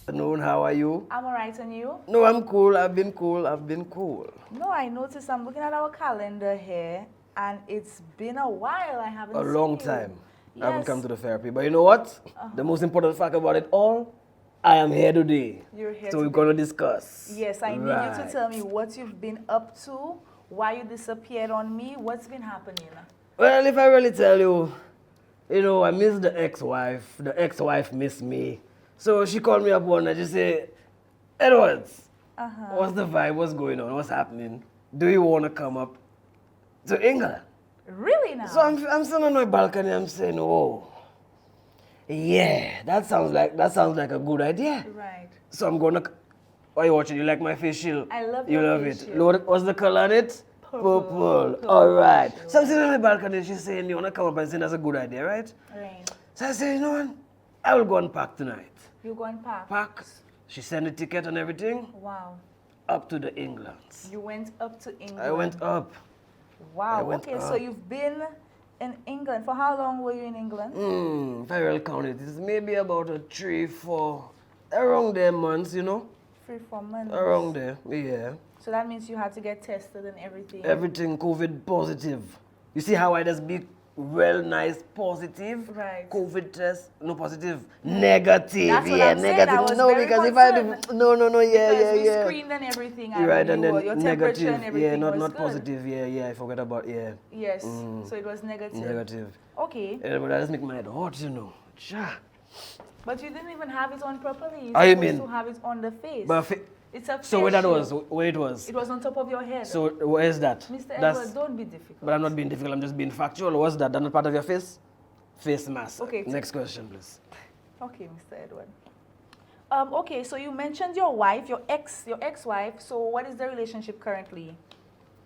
Afternoon, how are you? I'm alright, and you? No, I'm cool. I've been cool. No, I noticed I'm looking at our calendar here, and it's been a while. I haven't A seen long you. time. Yes. I haven't come to the therapy. But you know what? The most important fact about it all, I am here today. You're here So today. we're going to discuss. Yes, I need you to tell me what you've been up to, why you disappeared on me, what's been happening. Well, if I really tell you, I miss the ex-wife. The ex-wife missed me. So she called me up one night. She said, Edwards, what's the vibe? What's going on? What's happening? Do you want to come up to England? Really now? So I'm sitting on my balcony. I'm saying, oh, yeah, that sounds like a good idea. Right. So I'm gonna. Why are you watching? You like my face shield? I love you your love face it. shield. Lord, what's the color on it? Purple. All right. So I'm sitting on my balcony. She's saying, you wanna come up and say that's a good idea, right? Right. So I say, you know what? I will go and pack tonight. You go and pack? Pack. She sent the ticket and everything. Wow. Up to the England. You went up to England? I went up. Wow. went Okay, up. so you've been in England. For how long were you in England? If I really count it, it's maybe about a 3-4, around there months, 3-4 months. Around there, yeah. So that means you had to get tested and everything. Everything COVID positive. You see how I just be well nice positive? Right. COVID test, no positive. Negative, That's what yeah, I'm saying. negative. I was No, very because if I concerned. do, no, yeah, Because yeah, we yeah. screened and everything. You're right, and then your temperature negative, and everything yeah, was not good. positive, yeah, I forgot about, yeah. Yes, so it was negative. Negative. Okay, Yeah, but I just make my head hot, Cha. but you didn't even have it on properly. You're How you supposed mean? to have it on the face. But It's a face so where that shield. was, where it was? It was on top of your head. So where is that? Mr. Edward, don't be difficult. But I'm not being difficult, I'm just being factual. What's that? That's not part of your face? Face mask. Okay. Next question, please. Okay, Mr. Edward. Okay, so you mentioned your wife, your ex-wife. So what is the relationship currently?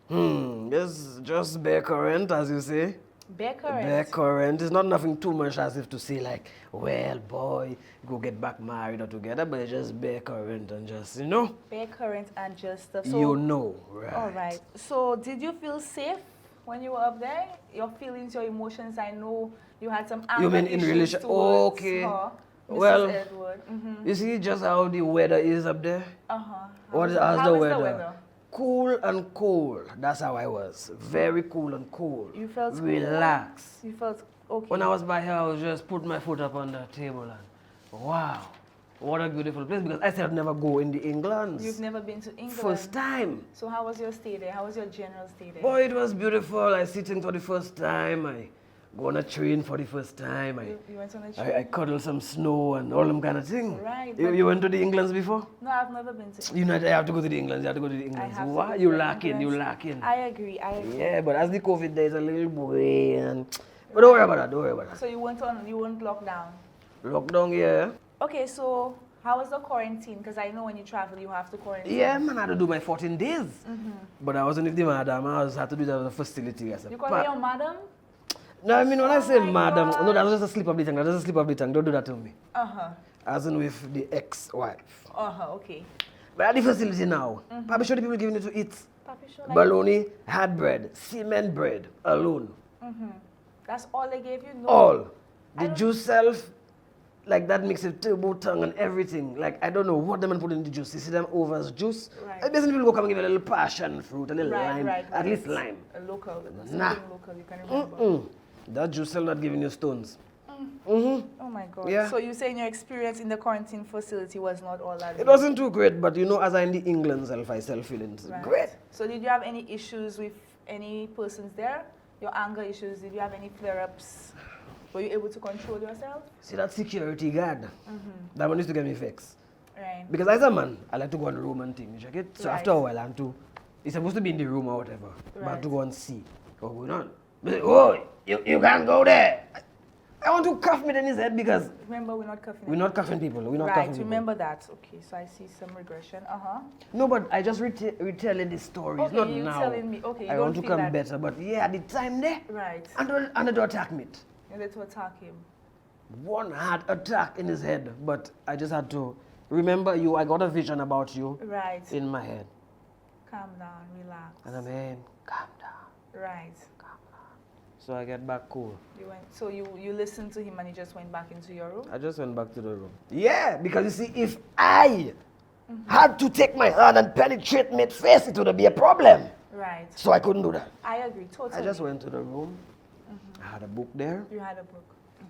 It's just bare current, as you say. Bare current. Bare current. It's not nothing too much as if to say like, well, boy, go get back married or together, but it's just bare current and just, Bare current and just stuff. So, right. all right. So did you feel safe when you were up there? Your feelings, your emotions, I know you had some anger You mean in issues relation? towards Okay. her, Mrs. Well, Edward. you see just how the weather is up there? Uh-huh. How's How the is weather? the weather? Cool and cold. That's how I was. Very cool and cold. You felt cool? Relax. You felt okay. When I was by here, I was just put my foot up on the table and wow, what a beautiful place, because I said I'd never go in the England. You've never been to England? First time. So how was your stay there? How was your general stay there? Boy, it was beautiful. I sitting for the first time. I go on a train for the first time. You went on a trip? I cuddle some snow and all them kind of thing. Right, You went to the Englands before? No, I've never been to You have to go to the Englands. You have to go to the I Englands. have to Why? go to You the lacking. You Englands. lacking. I agree. Yeah, but as the COVID days a little boy and but don't worry about that. Don't worry about that. So you weren't locked down? Lockdown, yeah. Okay, so how was the quarantine? Because I know when you travel, you have to quarantine. Yeah, man, I had to do my 14 days. But I wasn't with the madam. I had to do that at the facility. You call her your madam? No, I mean, when I say my madam, God. no, that was just a slip of the tongue. That was just a slip of the tongue. Don't do that to me. Uh-huh. As in with the ex-wife. Okay. But at the facility now, Papi show the people giving it to eat. Papi show like Bologna, hard bread, cement bread, alone. that's all they gave you? No. All. The juice self, like that makes it turbo tongue and everything. Like, I don't know what them put in the juice. You see them over as juice? Right. Basically, people go come and give a little passion fruit, a little lime. Right. At least lime. A local. Nah. Something local you can remember. That juice self not giving you stones. Oh my God. Yeah. So you saying your experience in the quarantine facility was not all that It good? wasn't too great, but as I'm in the England self, I self feeling Right. great. So did you have any issues with any persons there? Your anger issues? Did you have any flare-ups? Were you able to control yourself? See that security guard? That one used to get me fixed. Right. Because as a man, I like to go on the room and thing, you check it? So Right. after a while, I'm too, it's supposed to be in the room or whatever, but I have to Right. go and see what's going on. But, oh, you can't go there. I want to cuff me in his head because Remember, we're not cuffing. we're not cuffing people. We're not Right. cuffing people. Remember that. Okay. So I see some regression. No, but I just retelling the stories, Okay, not you now. telling me. Okay, you I don't want to feel come that. better, but yeah, at the time there, Right. and the attack me. You had to attack him. One had attack in his head, but I just had to remember you. I got a vision about you Right. in my head. Calm down. Relax. And I'm saying, calm down. Right. So I get back cool. So you listened to him and you just went back into your room? I just went back to the room. Yeah, because you see, if I had to take my hand and penetrate my face, it would be a problem. Right. So I couldn't do that. I agree, totally. I just went to the room. I had a book there. You had a book.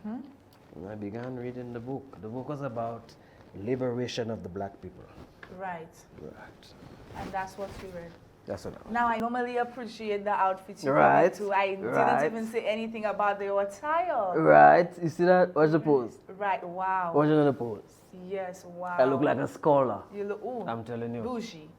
And I began reading the book. The book was about liberation of the black people. Right. Right. And that's what you read. That's what I Now I normally appreciate the outfits you Right. too. I didn't even say anything about the attire. Right. You see that? Watch the pose. Right. Wow. Watch another pose. Yes. Wow. I look like a scholar. You look. Ooh. I'm telling you. Bougie.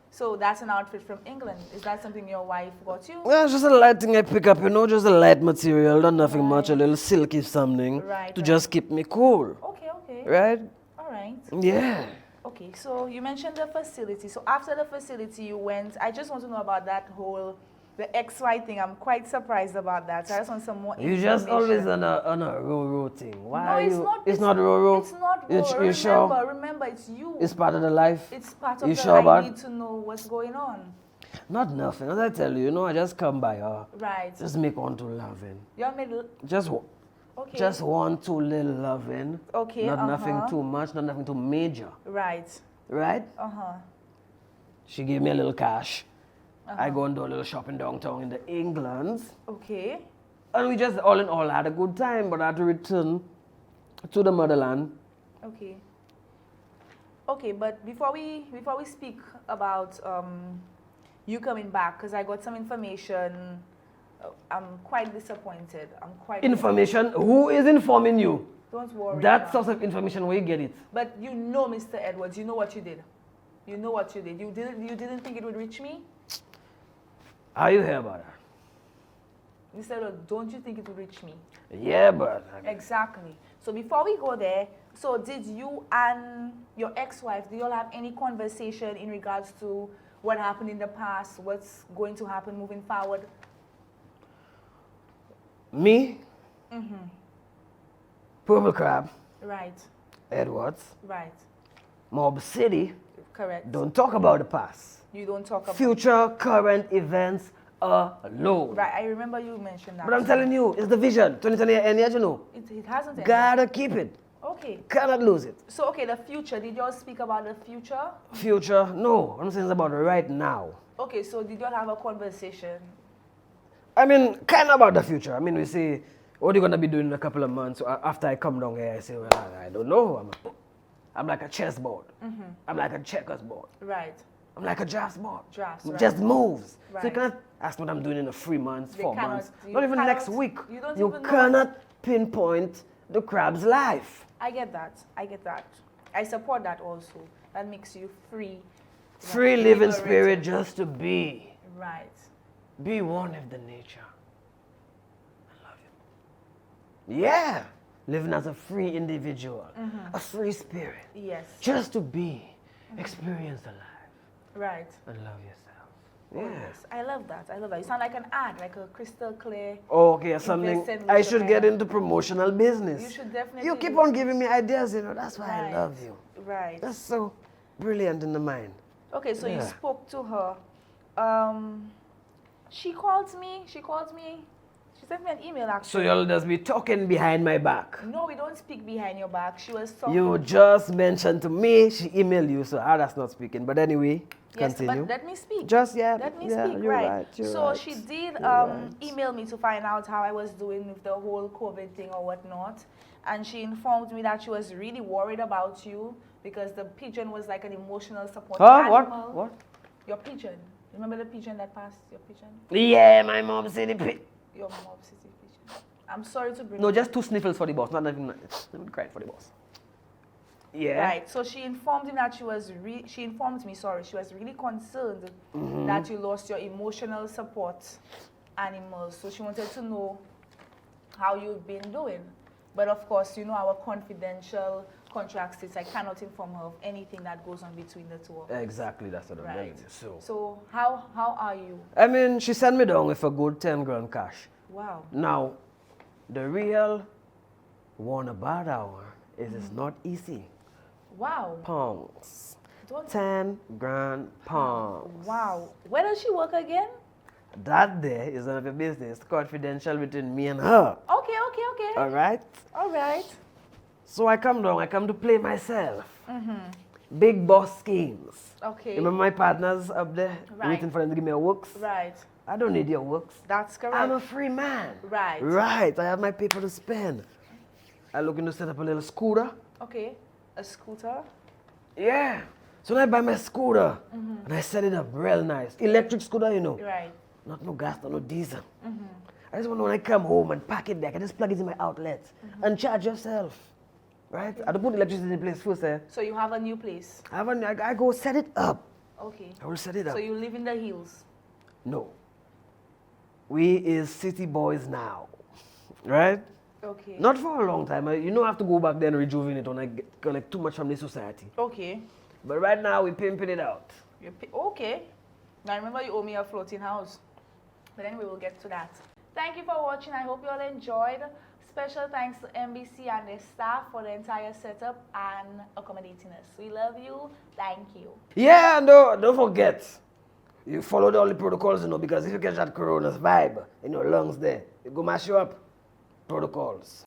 So that's an outfit from England. Is that something your wife got you? Well, it's just a light thing I pick up, you know, just a light material, not nothing much, a little silky something to just keep me cool. Okay. Okay. Right? All right. Yeah. Okay, so you mentioned the facility. So after the facility, you went. I just want to know about that whole, the XY thing. I'm quite surprised about that. So I just want some more information. You just always on a RORO thing. Why no, are it's you? not. It's not RORO. It's not RORO. You sure? Remember, it's you. It's part of the life. It's part of you the sure I about? need to know what's going on. Not nothing. As I tell you, you know, I just come by her. Right. Just make one to loving. You're middle. Okay. Just one too little loving. Okay. Not nothing too much. Not nothing too major. Right. Right? She gave me a little cash. I go and do a little shopping downtown in the England. Okay. And we just all in all had a good time, but I had to return to the motherland. Okay. Okay, but before we speak about you coming back, because I got some information, I'm quite disappointed. Information? Who is informing you? Don't worry. That source of information, where you get it? But you know, Mr. Edwards, you know what you did. You know what you did. You didn't think it would reach me? How you hear about that? Mr. Edwards, don't you think it would reach me? Yeah, but... Exactly. So before we go there, so did you and your ex-wife, do you all have any conversation in regards to what happened in the past, what's going to happen moving forward? Me? Purple Krab. Right. Edwards. Right. Mob City. Correct. Don't talk about the past. You don't talk about... Future, current events alone. Right, I remember you mentioned that. But I'm telling you, it's the vision. 2020 ended, you know. It hasn't ended. Gotta keep it. Okay. Cannot lose it. So, okay, the future. Did you all speak about the future? Future? No. I'm saying it's about right now. Okay, so did you all have a conversation? I mean, kind of about the future. I mean, we say, what are you going to be doing in a couple of months? So after I come down here, I say, well, I don't know. I'm like a chessboard. I'm like a checkers board. Right. I'm like a drafts board. Right. Just moves. Right. So you cannot ask what I'm doing in 3 months, 4 months. Not even cannot, next week. You cannot pinpoint the crab's life. I get that. I get that. I support that also. That makes you free. Free living spirit just to be. Right. Be one with the nature. I love it. Yeah. Living as a free individual. A free spirit. Yes. Just to be. Experience the life. Right. And love yourself. Oh, Yeah. yes. I love that. I love that. You sound like an ad, like a crystal clear. Oh, okay, something. I should get into promotional business. You should definitely. You keep on giving me ideas, you know. That's why I love you. Right. That's so brilliant in the mind. Okay, so you spoke to her. She called me. She sent me an email actually. So you'll just be talking behind my back. No, we don't speak behind your back. She was talking. You just mentioned to me, she emailed you, so that's not speaking. But anyway, continue. But let me speak. Let me speak, right. So right. she did email me to find out how I was doing with the whole COVID thing or whatnot. And she informed me that she was really worried about you because the pigeon was like an emotional support animal. What? Your pigeon. Remember the pigeon that passed? Your pigeon? Yeah, my mom said it. Your mob city pigeon. I'm sorry to bring. No, just 2 sniffles for the boss. Not even crying for the boss. Yeah. Right. So she informed me that she was she was really concerned that you lost your emotional support animals. So she wanted to know how you've been doing. But of course, you know our confidential contract states I cannot inform her of anything that goes on between the two of us. Exactly, that's what I'm telling you. So how are you? I mean, she sent me down with a good 10 grand cash. Wow. Now, the real one about that one is it's not easy. Wow. Pounds. 10 grand pounds. Wow. Where does she work again? That there is none of your business. Confidential between me and her. Okay. All right? All right. So I come down, I come to play myself. Big boss schemes. Okay. Remember my partners up there Right. waiting for them to give me a works? Right. I don't need your works. That's correct. I'm a free man. Right. Right. I have my paper to spend. I'm looking to set up a little scooter. Okay. A scooter. Yeah. So then I buy my scooter and I set it up real nice. Electric scooter, you know. Right. Not no gas, not no diesel. I just want to when I come home and pack it there, I can just plug it in my outlet and charge yourself. Right? I don't put electricity in place first. So you have a new place. I go set it up. Okay. I will set it up. So you live in the hills. No. We is city boys now. Right? Okay. Not for a long time. You don't have to go back there and rejuvenate when I collect too much from the society. Okay. But right now, we're pimping it out. Okay. Now remember you owe me a floating house. But anyway, we'll get to that. Thank you for watching. I hope you all enjoyed. Special thanks to MBC and their staff for the entire setup and accommodating us. We love you. Thank you. Yeah, and don't forget, you follow all the protocols, you know, because if you catch that corona's vibe in your lungs there, it go mash you up. Protocols.